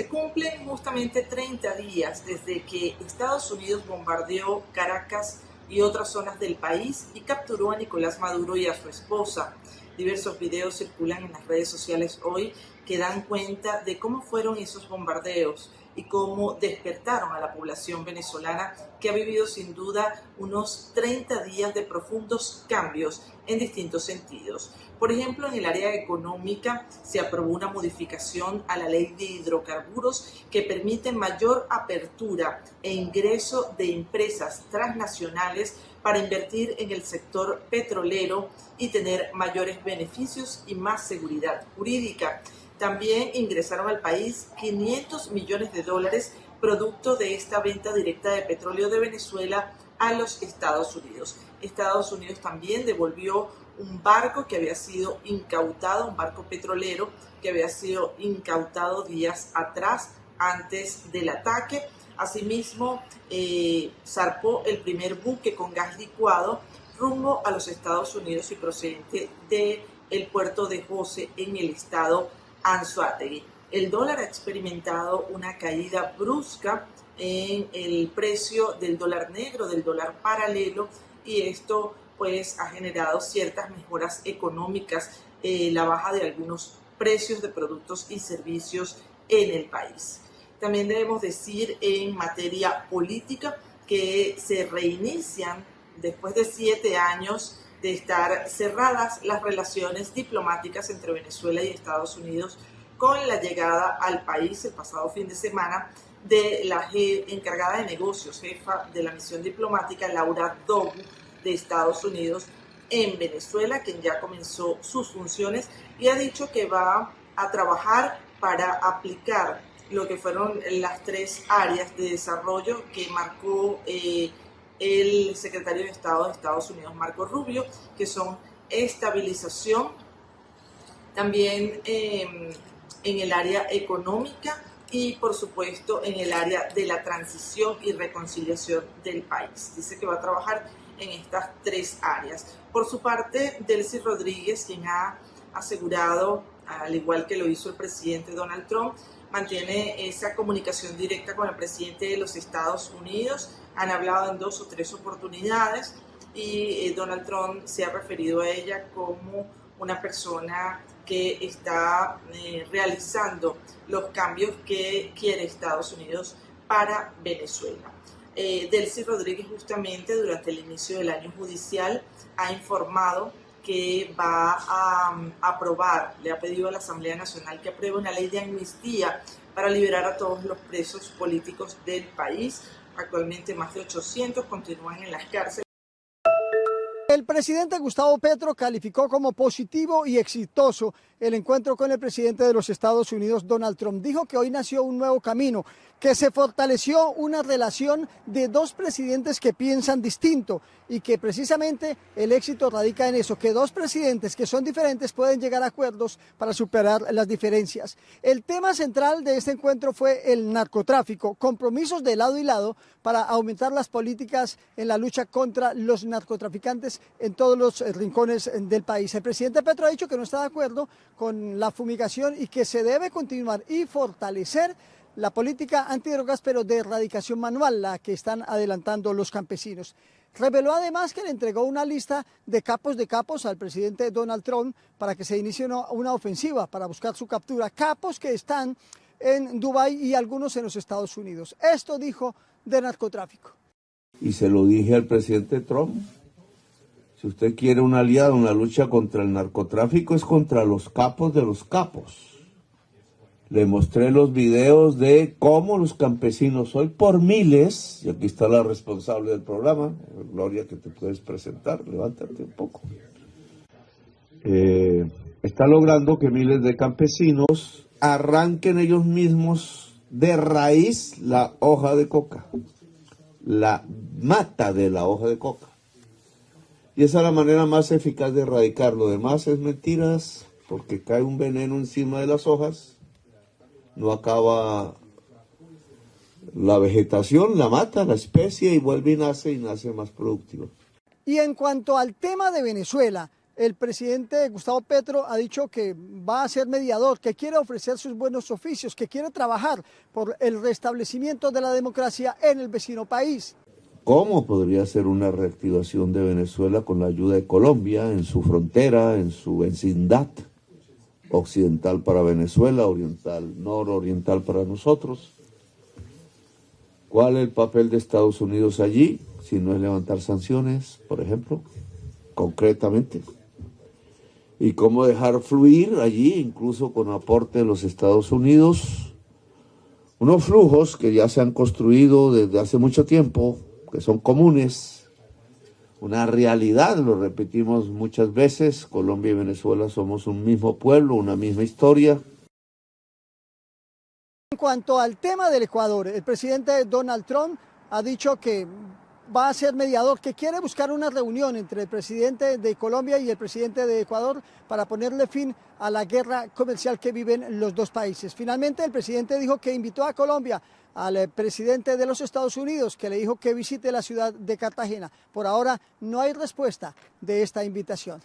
Se cumplen justamente 30 días desde que Estados Unidos bombardeó Caracas y otras zonas del país y capturó a Nicolás Maduro y a su esposa. Diversos videos circulan en las redes sociales hoy que dan cuenta de cómo fueron esos bombardeos y cómo despertaron a la población venezolana, que ha vivido sin duda unos 30 días de profundos cambios en distintos sentidos. Por ejemplo, en el área económica se aprobó una modificación a la ley de hidrocarburos que permite mayor apertura e ingreso de empresas transnacionales para invertir en el sector petrolero y tener mayores beneficios y más seguridad jurídica. También ingresaron al país 500 millones de dólares producto de esta venta directa de petróleo de Venezuela a los Estados Unidos. Estados Unidos también devolvió un barco que había sido incautado, un barco petrolero que había sido incautado días atrás, antes del ataque. Asimismo, zarpó el primer buque con gas licuado rumbo a los Estados Unidos y procedente del puerto de José en el estado Anzoátegui. El dólar ha experimentado una caída brusca en el precio del dólar negro, del dólar paralelo, y esto pues ha generado ciertas mejoras económicas, la baja de algunos precios de productos y servicios en el país. También debemos decir en materia política que se reinician después de 7 años de estar cerradas las relaciones diplomáticas entre Venezuela y Estados Unidos con la llegada al país el pasado fin de semana de la encargada de negocios, jefa de la misión diplomática, Laura Dogu, de Estados Unidos en Venezuela, quien ya comenzó sus funciones y ha dicho que va a trabajar para aplicar lo que fueron las 3 áreas de desarrollo que marcó el secretario de Estado de Estados Unidos, Marco Rubio, que son estabilización, también en el área económica y, por supuesto, en el área de la transición y reconciliación del país. Dice que va a trabajar en estas 3 áreas. Por su parte, Delcy Rodríguez, quien ha asegurado, al igual que lo hizo el presidente Donald Trump, mantiene esa comunicación directa con el presidente de los Estados Unidos. Han hablado en 2 o 3 oportunidades y Donald Trump se ha referido a ella como una persona que está realizando los cambios que quiere Estados Unidos para Venezuela. Delcy Rodríguez, justamente durante el inicio del año judicial, ha informado que va a aprobar, le ha pedido a la Asamblea Nacional que apruebe una ley de amnistía para liberar a todos los presos políticos del país. Actualmente más de 800 continúan en las cárceles. El presidente Gustavo Petro calificó como positivo y exitoso el encuentro con el presidente de los Estados Unidos, Donald Trump. Dijo que hoy nació un nuevo camino, que se fortaleció una relación de 2 presidentes que piensan distinto y que precisamente el éxito radica en eso, que 2 presidentes que son diferentes pueden llegar a acuerdos para superar las diferencias. El tema central de este encuentro fue el narcotráfico, compromisos de lado y lado para aumentar las políticas en la lucha contra los narcotraficantes en todos los rincones del país. El presidente Petro ha dicho que no está de acuerdo con la fumigación y que se debe continuar y fortalecer la política antidrogas, pero de erradicación manual, la que están adelantando los campesinos. Reveló además que le entregó una lista de capos al presidente Donald Trump para que se inicie una ofensiva para buscar su captura. Capos que están en Dubái y algunos en los Estados Unidos. Esto dijo de narcotráfico. Y se lo dije al presidente Trump. Si usted quiere un aliado en la lucha contra el narcotráfico, es contra los capos de los capos. Le mostré los videos de cómo los campesinos hoy por miles, y aquí está la responsable del programa, Gloria, que te puedes presentar, levántate un poco. Está logrando que miles de campesinos arranquen ellos mismos de raíz la hoja de coca, la mata de la hoja de coca. Y esa es la manera más eficaz de erradicar. Lo demás es mentiras, porque cae un veneno encima de las hojas, no acaba la vegetación, la mata, la especie, y vuelve y nace más productiva. Y en cuanto al tema de Venezuela, el presidente Gustavo Petro ha dicho que va a ser mediador, que quiere ofrecer sus buenos oficios, que quiere trabajar por el restablecimiento de la democracia en el vecino país. ¿Cómo podría ser una reactivación de Venezuela con la ayuda de Colombia en su frontera, en su vecindad? Occidental para Venezuela, oriental, nororiental para nosotros. ¿Cuál es el papel de Estados Unidos allí? Si no es levantar sanciones, por ejemplo, concretamente. Y cómo dejar fluir allí, incluso con aporte de los Estados Unidos, unos flujos que ya se han construido desde hace mucho tiempo, que son comunes, una realidad, lo repetimos muchas veces, Colombia y Venezuela somos un mismo pueblo, una misma historia. En cuanto al tema del Ecuador, el presidente Donald Trump ha dicho que va a ser mediador, que quiere buscar una reunión entre el presidente de Colombia y el presidente de Ecuador para ponerle fin a la guerra comercial que viven los dos países. Finalmente, el presidente dijo que invitó a Colombia al presidente de los Estados Unidos, que le dijo que visite la ciudad de Cartagena. Por ahora no hay respuesta de esta invitación.